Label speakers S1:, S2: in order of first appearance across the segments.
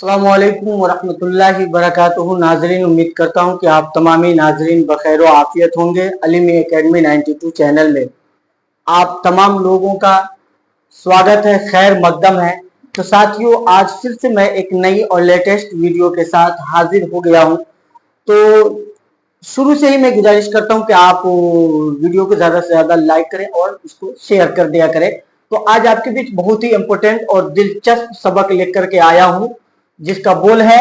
S1: अस्सलामुअलैकुम वरहमतुल्लाहि वबरकातुहू। नाजरीन, उम्मीद करता हूँ कि आप तमामी नाजरीन बखैर आफियत होंगे। अलीमी एकेडमी 92 चैनल में आप तमाम लोगों का स्वागत है, खैर मकदम है। तो साथियों, आज फिर से मैं एक नई और लेटेस्ट वीडियो के साथ हाजिर हो गया हूँ। तो शुरू से ही मैं गुजारिश करता हूँ कि आप वीडियो को ज़्यादा से ज़्यादा लाइक करें और इसको शेयर कर दिया करें। तो आज आपके बीच बहुत ही इम्पोर्टेंट और दिलचस्प सबक लेकर के आया हूँ, जिसका बोल है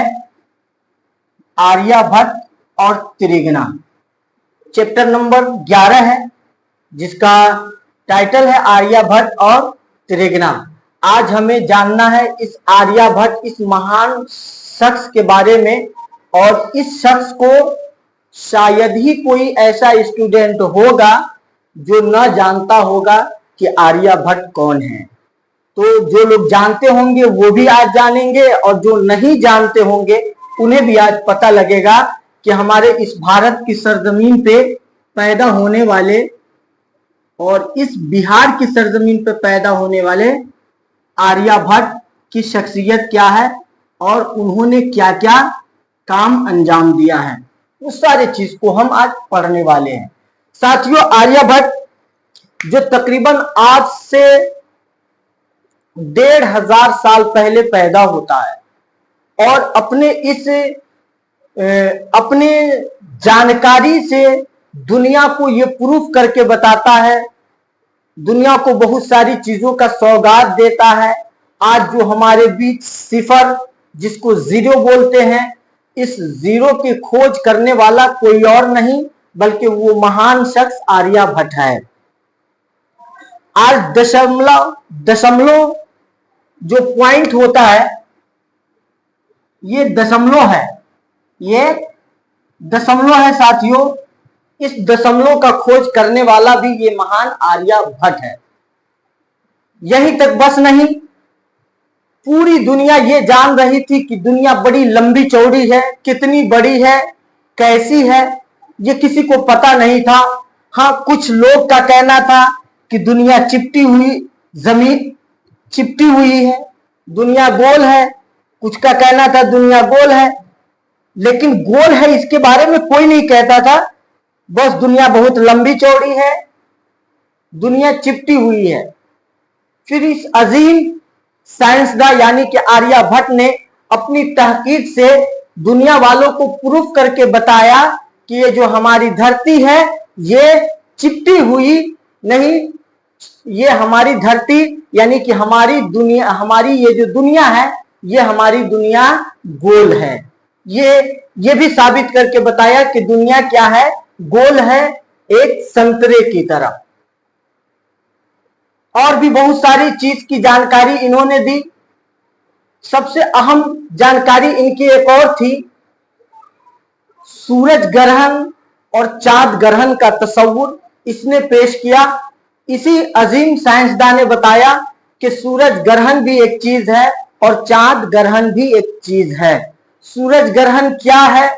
S1: आर्यभट्ट और त्रिगुणा। चैप्टर नंबर 11 है, जिसका टाइटल है आर्यभट्ट और त्रिगुणा। आज हमें जानना है इस आर्यभट्ट, इस महान शख्स के बारे में। और इस शख्स को शायद ही कोई ऐसा स्टूडेंट होगा जो न जानता होगा कि आर्यभट्ट कौन है। तो जो लोग जानते होंगे वो भी आज जानेंगे, और जो नहीं जानते होंगे उन्हें भी आज पता लगेगा कि हमारे इस भारत की सरजमीन पे पैदा होने वाले और इस बिहार की सरजमीन पे पैदा होने वाले आर्यभट्ट की शख्सियत क्या है और उन्होंने क्या क्या काम अंजाम दिया है। उस सारे चीज को हम आज पढ़ने वाले हैं। साथियों, आर्यभट्ट जो तकरीबन आज से 1500 साल पहले पैदा होता है और अपने जानकारी से दुनिया को ये प्रूफ करके बताता है, दुनिया को बहुत सारी चीजों का सौगात देता है। आज जो हमारे बीच सिफर, जिसको जीरो बोलते हैं, इस जीरो की खोज करने वाला कोई और नहीं बल्कि वो महान शख्स आर्यभट्ट है। आज दशमलव जो पॉइंट होता है, ये दशमलव है, ये दशमलव है साथियों। इस दशमलव का खोज करने वाला भी ये महान आर्यभट्ट है। यहीं तक बस नहीं, पूरी दुनिया ये जान रही थी कि दुनिया बड़ी लंबी चौड़ी है, कितनी बड़ी है, कैसी है, ये किसी को पता नहीं था। हाँ, कुछ लोग का कहना था कि दुनिया चिपटी हुई, जमीन चिपटी हुई है, दुनिया गोल है। कुछ का कहना था दुनिया गोल है, लेकिन गोल है इसके बारे में कोई नहीं कहता था। बस दुनिया बहुत लंबी चौड़ी है, दुनिया चिपटी हुई है। फिर इस अजीम साइंसदान यानी कि आर्यभट्ट ने अपनी तहकीक से दुनिया वालों को प्रूफ करके बताया कि ये जो हमारी धरती है ये चिपटी हुई नहीं, ये हमारी धरती यानी कि हमारी दुनिया, हमारी ये जो दुनिया है, ये हमारी दुनिया गोल है। ये भी साबित करके बताया कि दुनिया क्या है, गोल है, एक संतरे की तरह। और भी बहुत सारी चीज की जानकारी इन्होंने दी। सबसे अहम जानकारी इनकी एक और थी, सूरज ग्रहण और चांद ग्रहण का तस्वुर इसने पेश किया। इसी अजीम साइंसदान ने बताया कि सूरज ग्रहण भी एक चीज है और चांद ग्रहण भी एक चीज है। सूरज ग्रहण क्या है,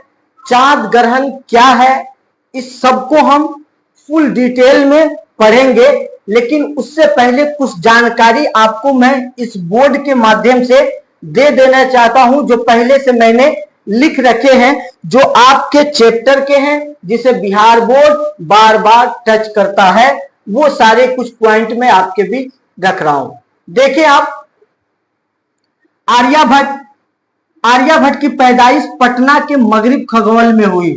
S1: चांद ग्रहण क्या है, इस सब को हम फुल डिटेल में पढ़ेंगे। लेकिन उससे पहले कुछ जानकारी आपको मैं इस बोर्ड के माध्यम से दे देना चाहता हूं, जो पहले से मैंने लिख रखे हैं, जो आपके चैप्टर के हैं, जिसे बिहार बोर्ड बार बार टच करता है। वो सारे कुछ पॉइंट में आपके बीच रख रहा हूं। देखिए आप, आर्यभट्ट की पैदाइश पटना के मगरिब खगोल में हुई।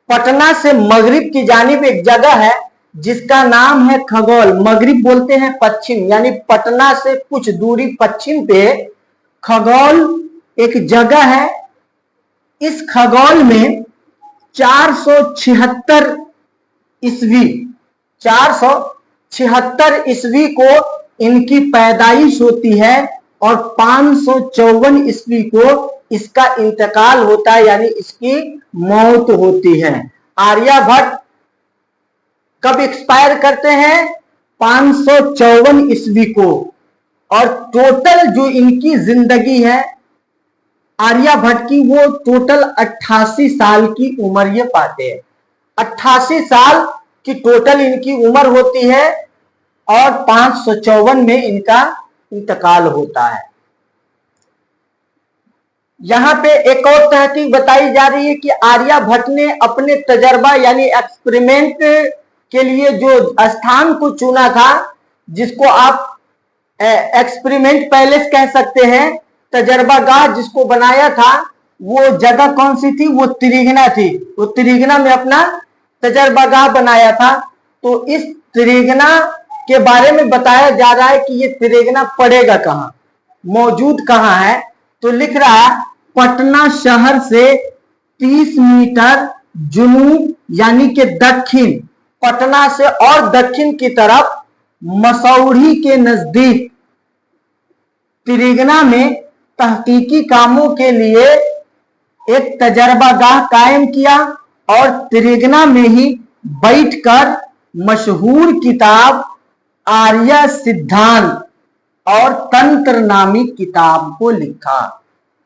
S1: पटना से मगरिब की जानिब एक जगह है जिसका नाम है खगोल। मगरिब बोलते हैं पश्चिम, यानी पटना से कुछ दूरी पश्चिम पे खगोल एक जगह है। इस खगोल में 476 ईस्वी को इनकी पैदाइश होती है और 554 ईस्वी को इसका इंतकाल होता है, यानी इसकी मौत होती है। आर्यभट्ट कब एक्सपायर करते हैं? 554 ईस्वी को। और टोटल जो इनकी जिंदगी है आर्यभट्ट की, वो टोटल 88 साल की उम्र ये पाते हैं। 88 साल की टोटल इनकी उम्र होती है और 554 में इनका इंतकाल होता है। यहाँ पे एक और तहकीक बताई जा रही है कि आर्यभट्ट ने अपने तजर्बा यानी एक्सपेरिमेंट के लिए जो स्थान को चुना था, जिसको आप एक्सपेरिमेंट पैलेस कह सकते हैं, तजर्बागाह जिसको बनाया था, वो जगह कौन सी थी? वो त्रिगना थी। वो त्रिगना में अपना तजर्बागाह बनाया था। तो इस त्रिगना के बारे में बताया जा रहा है कि ये त्रिगना पड़ेगा कहाँ, मौजूद कहाँ है। तो लिख रहा है पटना शहर से 30 मीटर जुनूब यानी कि दक्षिण, पटना से और दक्षिण की तरफ मसौढ़ी के नजदीक त्रिगना में तहकीकी कामों के लिए एक तजर्बागाह कायम किया और त्रिगना में ही बैठकर मशहूर किताब आर्य सिद्धांत और तंत्र नामी किताब को लिखा।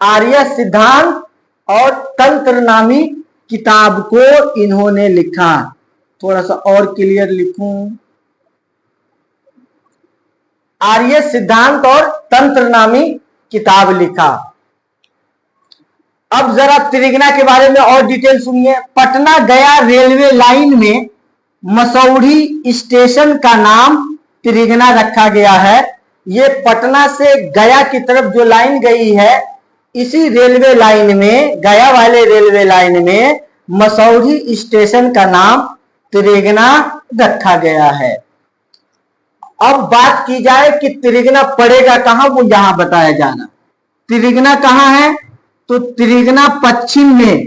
S1: आर्य सिद्धांत और तंत्र नामी किताब को इन्होंने लिखा। थोड़ा सा और क्लियर लिखूं, आर्य सिद्धांत और तंत्र नामी किताब लिखा। अब जरा त्रिगना के बारे में और डिटेल सुनिए। पटना गया रेलवे लाइन में मसौढ़ी स्टेशन का नाम त्रिगना रखा गया है। ये पटना से गया की तरफ जो लाइन गई है, इसी रेलवे लाइन में, गया वाले रेलवे लाइन में मसौढ़ी स्टेशन का नाम त्रिगना रखा गया है। अब बात की जाए कि त्रिगना पड़ेगा कहां, वो यहां बताया जाना। त्रिगना कहां है? तो त्रिगना पश्चिम में,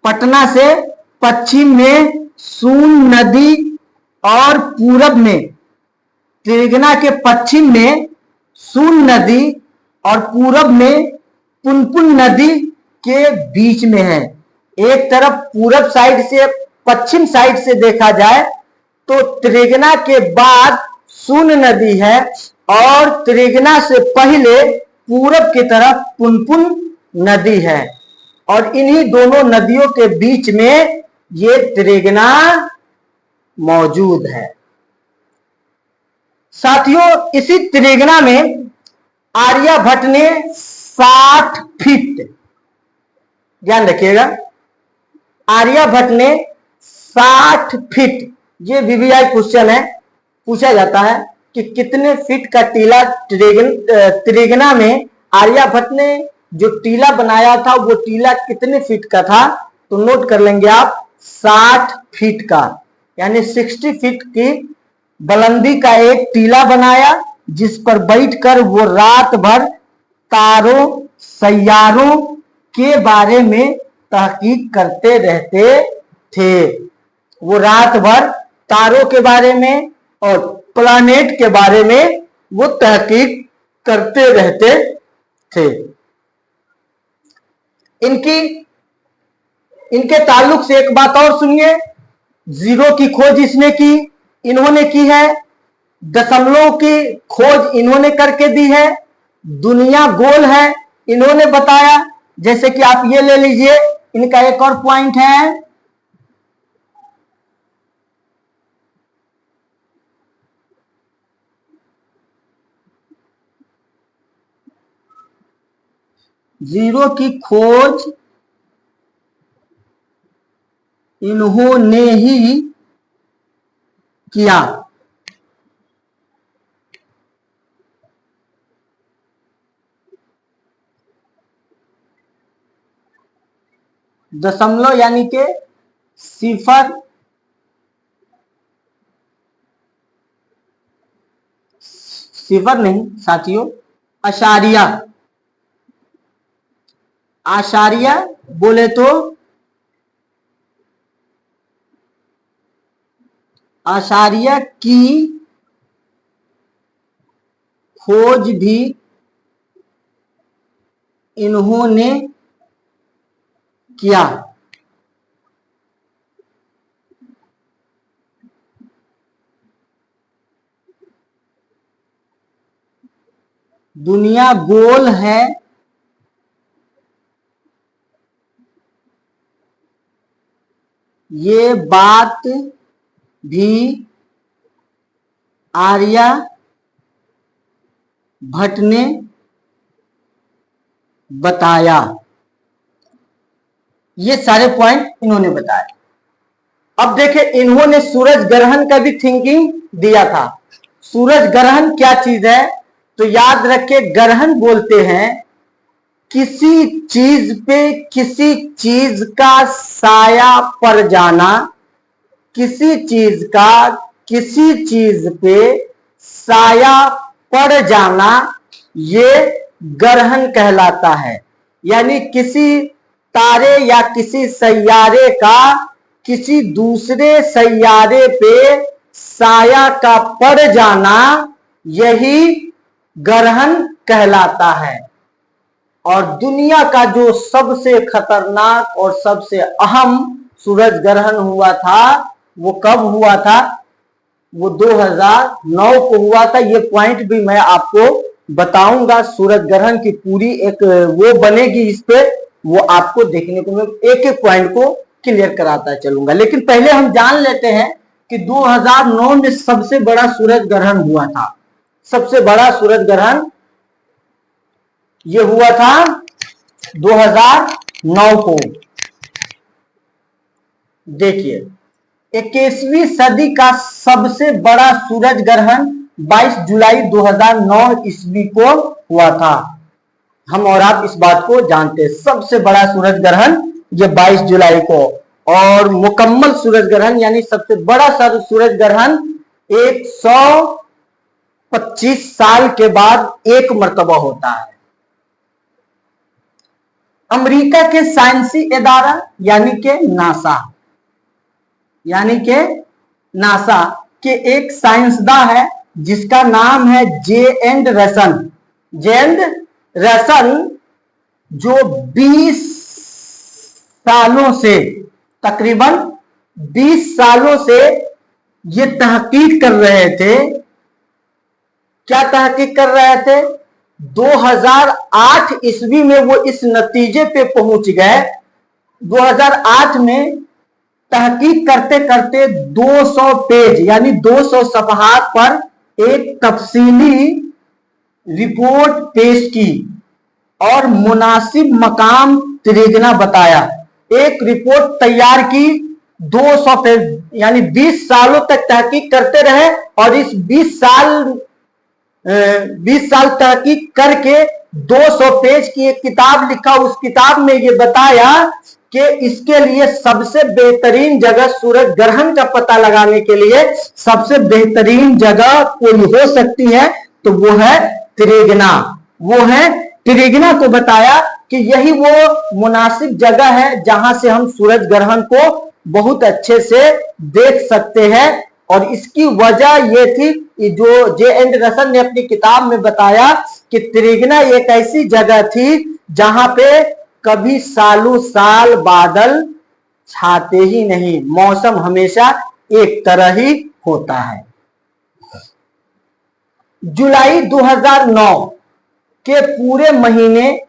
S1: पटना से पश्चिम में सून नदी और पूरब में, त्रिगना के पश्चिम में सून नदी और पूरब में पुनपुन नदी के बीच में है। एक तरफ पूरब साइड से, पश्चिम साइड से देखा जाए तो त्रिगना के बाद सून नदी है और त्रिगना से पहले पूरब की तरफ पुनपुन नदी है और इन्हीं दोनों नदियों के बीच में ये त्रिगना मौजूद है। साथियों, इसी त्रिगना में आर्यभट्ट ने 60 फीट, ध्यान रखिएगा, आर्यभट्ट ने 60 फीट, ये वीवीआई क्वेश्चन है, पूछा जाता है कि कितने फीट का टीला त्रिगना में आर्यभट्ट ने जो टीला बनाया था वो टीला कितने फीट का था? तो नोट कर लेंगे आप, 60 फीट का, यानी 60 फीट की बुलंदी का एक टीला बनाया, जिस पर बैठकर वो रात भर तारों, सैयारों के बारे में तहकीक करते रहते थे। वो रात भर तारों के बारे में और प्लैनेट के बारे में वो तहकीक करते रहते थे। इनके ताल्लुक से एक बात और सुनिए। जीरो की खोज इसने की, इन्होंने की है। दशमलव की खोज इन्होंने करके दी है। दुनिया गोल है, इन्होंने बताया। जैसे कि आप ये ले लीजिए, इनका एक और पॉइंट है, जीरो की खोज इन्होंने ही किया। दशमलव यानी के सिफर, सिफर नहीं साथियों, आशारिया, आशारिया बोले तो आशारिया की खोज भी इन्होंने किया। दुनिया गोल है, ये बात भी आर्यभट्ट ने बताया। ये सारे पॉइंट इन्होंने बताए। अब देखें, इन्होंने सूरज ग्रहण का भी थिंकिंग दिया था। सूरज ग्रहण क्या चीज है, तो याद रखे, ग्रहण बोलते हैं किसी चीज पे किसी चीज का साया पड़ जाना, किसी चीज का किसी चीज पे साया पड़ जाना, ये ग्रहण कहलाता है। यानी किसी तारे या किसी सैयारे का किसी दूसरे सैयारे पे साया का पड़ जाना, यही ग्रहण कहलाता है। और दुनिया का जो सबसे खतरनाक और सबसे अहम सूरज ग्रहण हुआ था, वो कब हुआ था, वो 2009 को हुआ था। ये पॉइंट भी मैं आपको बताऊंगा, सूरज ग्रहण की पूरी एक वो बनेगी इस पे, वो आपको देखने को, मैं एक एक पॉइंट को क्लियर कराता चलूंगा। लेकिन पहले हम जान लेते हैं कि 2009 में सबसे बड़ा सूरज ग्रहण हुआ था। सबसे बड़ा सूरज ग्रहण ये हुआ था 2009 को। देखिए, 21वीं सदी का सबसे बड़ा सूरज ग्रहण 22 जुलाई 2009 ईस्वी को हुआ था। हम और आप इस बात को जानते हैं, सबसे बड़ा सूरज ग्रहण ये 22 जुलाई को। और मुकम्मल सूरज ग्रहण यानी सबसे बड़ा सूरज ग्रहण 125 साल के बाद एक मर्तबा होता है। अमेरिका के साइंसी इदारा यानी के नासा के एक साइंसदान है जिसका नाम है जे एंड रसन, जो 20 सालों से, तकरीबन 20 सालों से ये तहकीक कर रहे थे। क्या तहकीक कर रहे थे? 2008 ईस्वी में वो इस नतीजे पे पहुंच गए। 2008 में तहकीक करते करते 200 पेज यानी 200 सफ़हात पर एक तफसीली रिपोर्ट पेश की और मुनासिब मकाम त्रिगना बताया। एक रिपोर्ट तैयार की, 200 पेज, यानी 20 सालों तक तहकीक करते रहे और इस 20 साल तहकीक करके 200 पेज की एक किताब लिखा। उस किताब में ये बताया कि इसके लिए सबसे बेहतरीन जगह, सूरज ग्रहण का पता लगाने के लिए सबसे बेहतरीन जगह कोई हो सकती है तो वो है त्रिगना को बताया कि यही वो मुनासिब जगह है जहां से हम सूरज ग्रहण को बहुत अच्छे से देख सकते हैं। और इसकी वजह ये थी, जो जे एंड रसन ने अपनी किताब में बताया कि त्रिगना एक ऐसी जगह थी जहां पे कभी सालों साल बादल छाते ही नहीं, मौसम हमेशा एक तरह ही होता है। जुलाई 2009 के पूरे महीने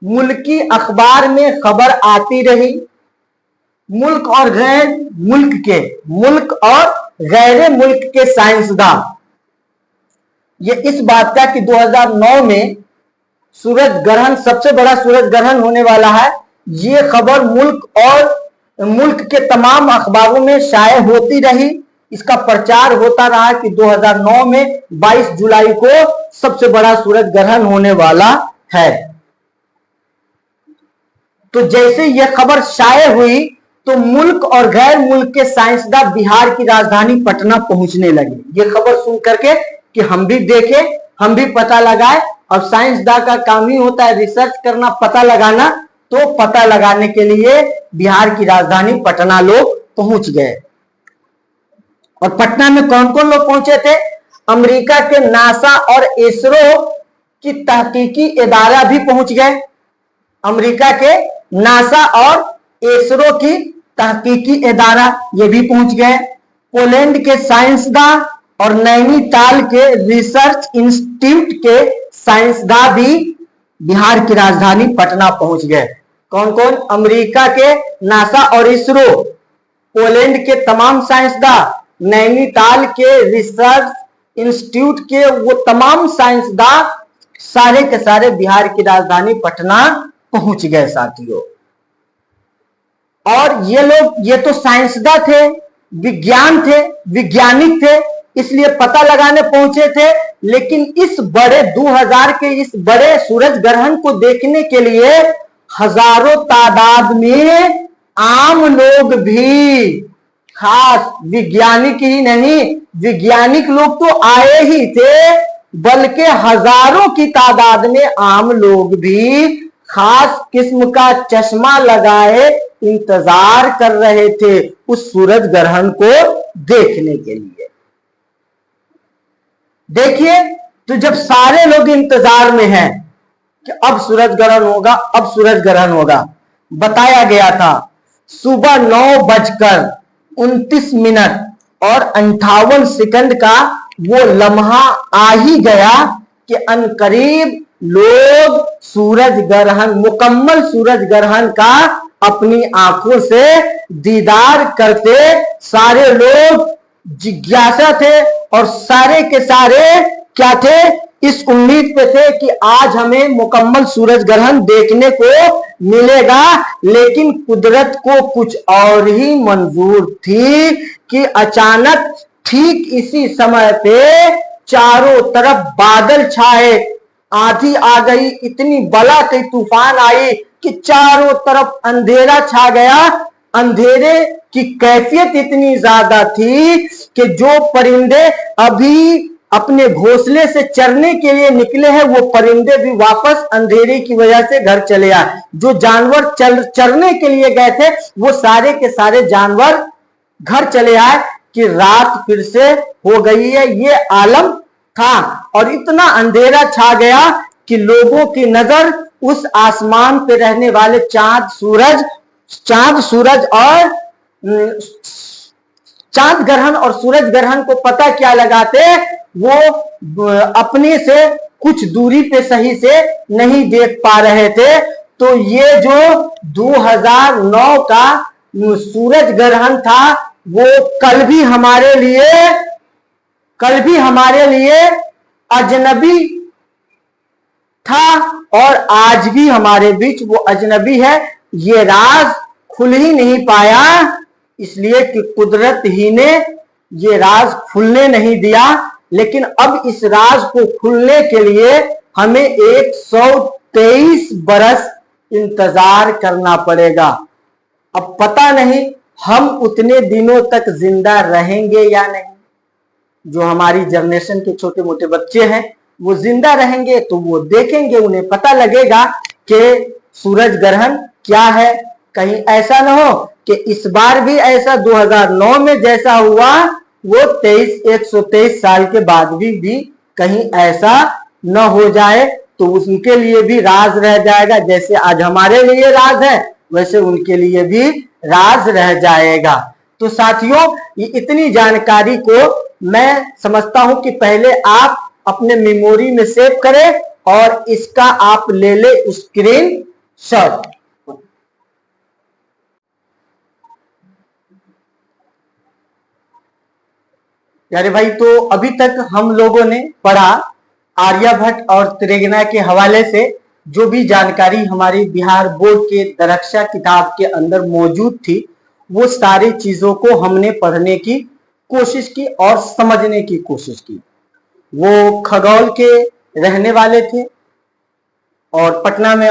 S1: मुल्की अखबार में खबर आती रही। मुल्क और गैर मुल्क के साइंसदान ये इस बात का कि 2009 में सूरज ग्रहण, सबसे बड़ा सूरज ग्रहण होने वाला है, ये खबर मुल्क के तमाम अखबारों में शाये होती रही। इसका प्रचार होता रहा कि 2009 में 22 जुलाई को सबसे बड़ा सूरज ग्रहण होने वाला है। तो जैसे यह खबर शाये हुई तो मुल्क और गैर मुल्क के साइंसदान बिहार की राजधानी पटना पहुंचने लगे। ये खबर सुन करके कि हम भी देखें, हम भी पता लगाए। और साइंसदान का काम ही होता है रिसर्च करना, पता लगाना। तो पता लगाने के लिए बिहार की राजधानी पटना लोग पहुंच गए। और पटना में कौन कौन लोग पहुंचे थे? अमेरिका के नासा और इसरो की तहकीकी इदारा भी पहुंच गए। अमेरिका के नासा और इसरो की तहकीकी इदारा ये भी पहुंच गए। पोलैंड के साइंसदान और नैनीताल के रिसर्च इंस्टीट्यूट के साइंसदान भी बिहार की राजधानी पटना पहुंच गए। कौन कौन? अमेरिका के नासा और इसरो, पोलैंड के तमाम साइंसदान, नैनीताल के रिसर्च इंस्टीट्यूट के वो तमाम साइंसदान, सारे के सारे बिहार की राजधानी पटना पहुंच गए साथियों। और ये लोग, ये तो साइंसदा थे, विज्ञान थे, वैज्ञानिक थे, इसलिए पता लगाने पहुंचे थे। लेकिन इस बड़े 2000 के इस बड़े सूरज ग्रहण को देखने के लिए हजारों तादाद में आम लोग भी, खास वैज्ञानिक ही नहीं, वैज्ञानिक लोग तो आए ही थे, बल्कि हजारों की तादाद में आम लोग भी खास किस्म का चश्मा लगाए इंतजार कर रहे थे उस सूरज ग्रहण को देखने के लिए। देखिए, तो जब सारे लोग इंतजार में हैं कि अब सूरज ग्रहण होगा, अब सूरज ग्रहण होगा, बताया गया था सुबह 9:29 और 58 का वो लम्हा आ ही गया कि अनकरीब लोग सूरज ग्रहण, मुकम्मल सूरज ग्रहण का अपनी आंखों से दीदार करते सारे लोग जिज्ञासा थे और सारे के सारे क्या थे, इस उम्मीद पे थे कि आज हमें मुकम्मल सूरज ग्रहण देखने को मिलेगा। लेकिन कुदरत को कुछ और ही मंजूर थी कि अचानक ठीक इसी समय पे चारों तरफ बादल छाए, आंधी आ गई, इतनी बला की तूफान आई कि चारों तरफ अंधेरा छा गया। अंधेरे की कैफियत इतनी ज्यादा थी कि जो परिंदे अभी अपने घोंसले से चरने के लिए निकले हैं, वो परिंदे भी वापस अंधेरे की वजह से घर चले आए। जो जानवर चरने के लिए गए थे, वो सारे के सारे जानवर घर चले आए कि रात फिर से हो गई है, ये आलम था। और इतना अंधेरा छा गया कि लोगों की नजर उस आसमान पे रहने वाले चांद सूरज और चांद ग्रहण और सूरज ग्रहण को पता क्या लगाते, वो अपने से कुछ दूरी पे सही से नहीं देख पा रहे थे। तो ये जो 2009 का सूरज ग्रहण था, वो कल भी हमारे लिए अजनबी था और आज भी हमारे बीच वो अजनबी है। ये राज खुल ही नहीं पाया, इसलिए कि कुदरत ही ने ये राज खुलने नहीं दिया। लेकिन अब इस राज को खुलने के लिए हमें 123 बरस इंतजार करना पड़ेगा। अब पता नहीं हम उतने दिनों तक जिंदा रहेंगे या नहीं। जो हमारी जनरेशन के छोटे मोटे बच्चे हैं, वो जिंदा रहेंगे तो वो देखेंगे, उन्हें पता लगेगा कि सूरज ग्रहण क्या है। कहीं ऐसा ना हो कि इस बार भी ऐसा 2009 में जैसा हुआ, वो 123 साल के बाद भी कहीं ऐसा न हो जाए, तो उनके लिए भी राज रह जाएगा। जैसे आज हमारे लिए राज है, वैसे उनके लिए भी राज रह जाएगा। तो साथियों, ये इतनी जानकारी को मैं समझता हूं कि पहले आप अपने मेमोरी में सेव करें और इसका आप ले ले स्क्रीन शॉट। यारे भाई, तो अभी तक हम लोगों ने पढ़ा आर्यभट्ट और त्रिगुणा के हवाले से जो भी जानकारी हमारी बिहार बोर्ड के दरक्षा किताब के अंदर मौजूद थी, वो सारी चीजों को हमने पढ़ने की कोशिश की और समझने की कोशिश की। वो खगौल के रहने वाले थे और पटना में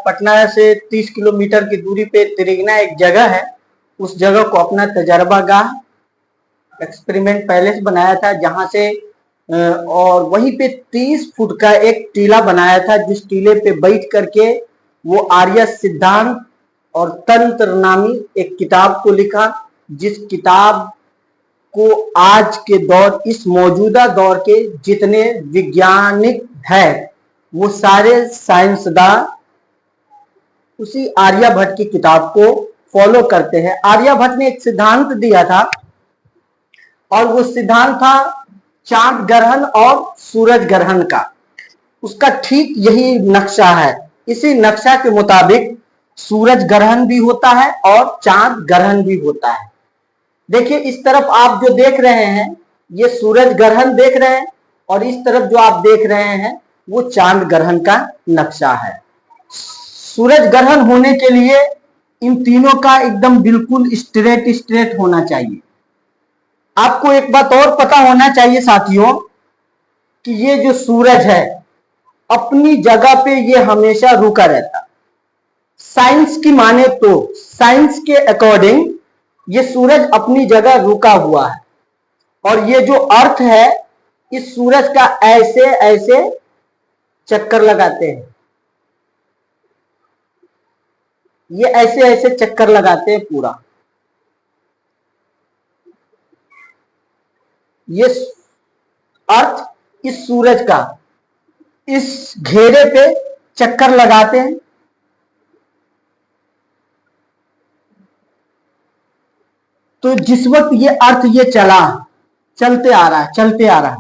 S1: पटना से 30 किलोमीटर की दूरी पे त्रिगुणा एक जगह है, उस जगह को अपना तजर्बागाह, एक्सपेरिमेंट पैलेस बनाया था, जहां से और वहीं पे 30 फुट का एक टीला बनाया था, जिस टीले पे बैठ करके वो आर्य सिद्धांत और तंत्र नामी एक किताब को लिखा, जिस किताब को आज के दौर, इस मौजूदा दौर के जितने वैज्ञानिक है, वो सारे साइंसदान उसी आर्यभट्ट की किताब को फॉलो करते हैं। आर्यभट्ट ने एक सिद्धांत दिया था और वो सिद्धांत था चांद ग्रहण और सूरज ग्रहण का। उसका ठीक यही नक्शा है। इसी नक्शा के मुताबिक सूरज ग्रहण भी होता है और चांद ग्रहण भी होता है। देखिए, इस तरफ आप जो देख रहे हैं, ये सूरज ग्रहण देख रहे हैं, और इस तरफ जो आप देख रहे हैं, वो चांद ग्रहण का नक्शा है। सूरज ग्रहण होने के लिए इन तीनों का एकदम बिल्कुल स्ट्रेट स्ट्रेट होना चाहिए। आपको एक बात और पता होना चाहिए साथियों कि ये जो सूरज है अपनी जगह पे ये हमेशा रुका रहता। साइंस की माने तो साइंस के अकॉर्डिंग ये सूरज अपनी जगह रुका हुआ है और ये जो अर्थ है इस सूरज का ऐसे ऐसे चक्कर लगाते हैं, ये ऐसे ऐसे चक्कर लगाते हैं पूरा। ये अर्थ इस सूरज का इस घेरे पे चक्कर लगाते हैं। तो जिस वक्त ये अर्थ ये चलते आ रहा है,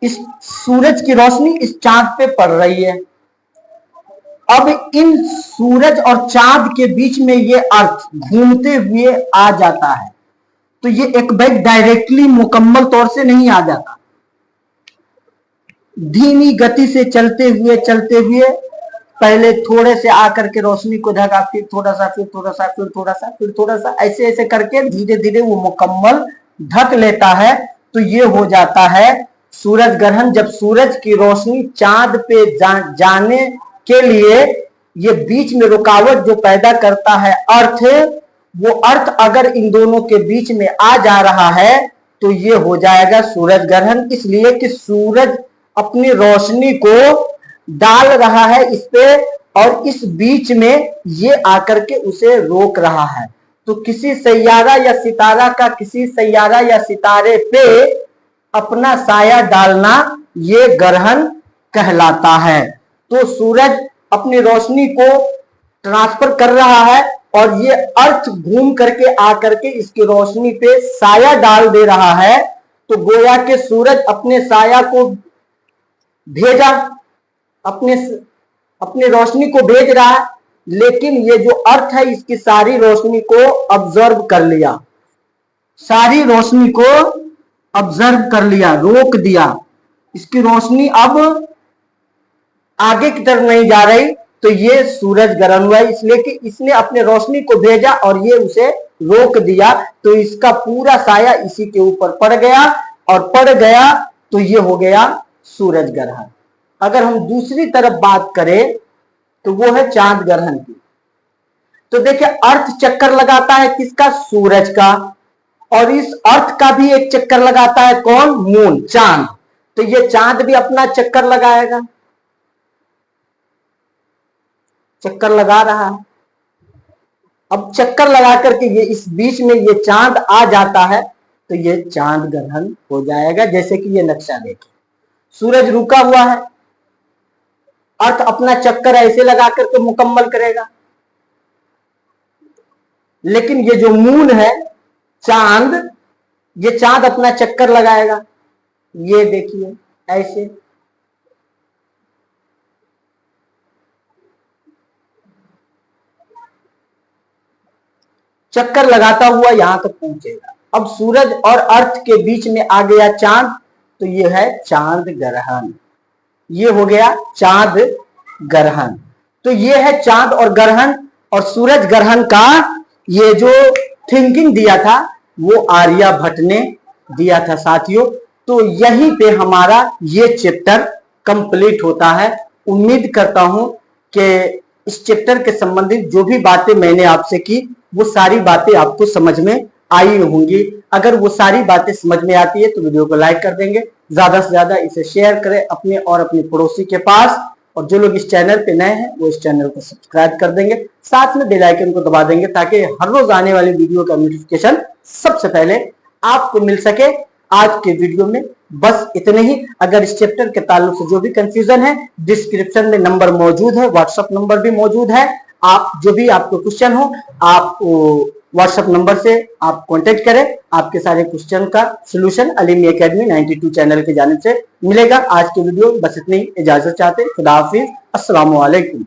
S1: इस सूरज की रोशनी इस चांद पे पड़ रही है। अब इन सूरज और चांद के बीच में ये अर्थ घूमते हुए आ जाता है। तो ये एक बैग डायरेक्टली मुकम्मल तौर से नहीं आ जाता, धीमी गति से चलते हुए पहले थोड़े से आकर के रोशनी को ढका, फिर थोड़ा सा, फिर थोड़ा सा, फिर थोड़ा सा, फिर थोड़ा सा, ऐसे ऐसे करके धीरे धीरे वो मुकम्मल ढक लेता है। तो ये हो जाता है सूरज ग्रहण। जब सूरज की रोशनी चांद पे जाने के लिए ये बीच में रुकावट जो पैदा करता है अर्थ, वो अर्थ अगर इन दोनों के बीच में आ जा रहा है तो ये हो जाएगा सूरज ग्रहण। इसलिए कि सूरज अपनी रोशनी को डाल रहा है इस पे और इस बीच में ये आकर के उसे रोक रहा है। तो किसी सैयारा या सितारा का किसी सैयारा या सितारे पे अपना साया डालना ये ग्रहण कहलाता है। तो सूरज अपनी रोशनी को ट्रांसफर कर रहा है और ये अर्थ घूम करके आकर के इसकी रोशनी पे साया डाल दे रहा है। तो गोया के सूरज अपने साया को भेजा, अपने रोशनी को भेज रहा है, लेकिन ये जो अर्थ है इसकी सारी रोशनी को ऑब्जर्व कर लिया, सारी रोशनी को ऑब्जर्व कर लिया, रोक दिया। इसकी रोशनी अब आगे की तरफ नहीं जा रही, तो ये सूरज ग्रहण हुआ। इसलिए कि इसने अपने रोशनी को भेजा और ये उसे रोक दिया, तो इसका पूरा साया इसी के ऊपर पड़ गया और पड़ गया तो ये हो गया सूरज ग्रहण। अगर हम दूसरी तरफ बात करें तो वो है चांद ग्रहण की। तो देखिए अर्थ चक्कर लगाता है किसका? सूरज का, और इस अर्थ का भी एक चक्कर लगाता है कौन? मून, चांद। तो ये चांद भी अपना चक्कर लगाएगा, चक्कर लगा रहा है। अब चक्कर लगा करके ये इस बीच में ये चांद आ जाता है तो ये चांद ग्रहण हो जाएगा। जैसे कि ये नक्शा देखिए, सूरज रुका हुआ है, अर्थ अपना चक्कर ऐसे लगा करके मुकम्मल करेगा, लेकिन ये जो मून है चांद, ये चांद अपना चक्कर लगाएगा। ये देखिए ऐसे, चक्कर लगाता हुआ यहां तक पहुंचेगा। अब सूरज और अर्थ के बीच में आ गया चांद, तो ये है चांद ग्रहण। ये हो गया चांद ग्रहण। तो ये है चांद और ग्रहण और सूरज ग्रहण का ये जो थिंकिंग दिया था वो आर्यभट्ट ने दिया था साथियों। तो यहीं पे हमारा ये चैप्टर कंप्लीट होता है। उम्मीद करता हूं कि इस चैप्टर के संबंधित जो भी बातें मैंने आपसे की वो सारी बातें आपको समझ में आई होंगी। अगर वो सारी बातें समझ में आती है तो वीडियो को लाइक कर देंगे, ज्यादा से ज्यादा इसे शेयर करें अपने और अपने पड़ोसी के पास, और जो लोग इस चैनल पे नए हैं वो इस चैनल को सब्सक्राइब कर देंगे, साथ में बेल आइकन को दबा देंगे ताकि हर रोज आने वाली वीडियो का नोटिफिकेशन सबसे पहले आपको मिल सके। आज के वीडियो में बस इतने ही। अगर इस चैप्टर के ताल्लुक से जो भी कंफ्यूजन है, डिस्क्रिप्शन में नंबर मौजूद है, व्हाट्सएप नंबर भी मौजूद है। आप जो भी आपको क्वेश्चन हो आप व्हाट्सएप नंबर से आप कांटेक्ट करें, आपके सारे क्वेश्चन का सलूशन अलीमी एकेडमी 92 चैनल की जानिब से मिलेगा। आज की वीडियो बस इतनी, इजाजत चाहते, खुदा हाफिज, अस्सलाम वालेकुम।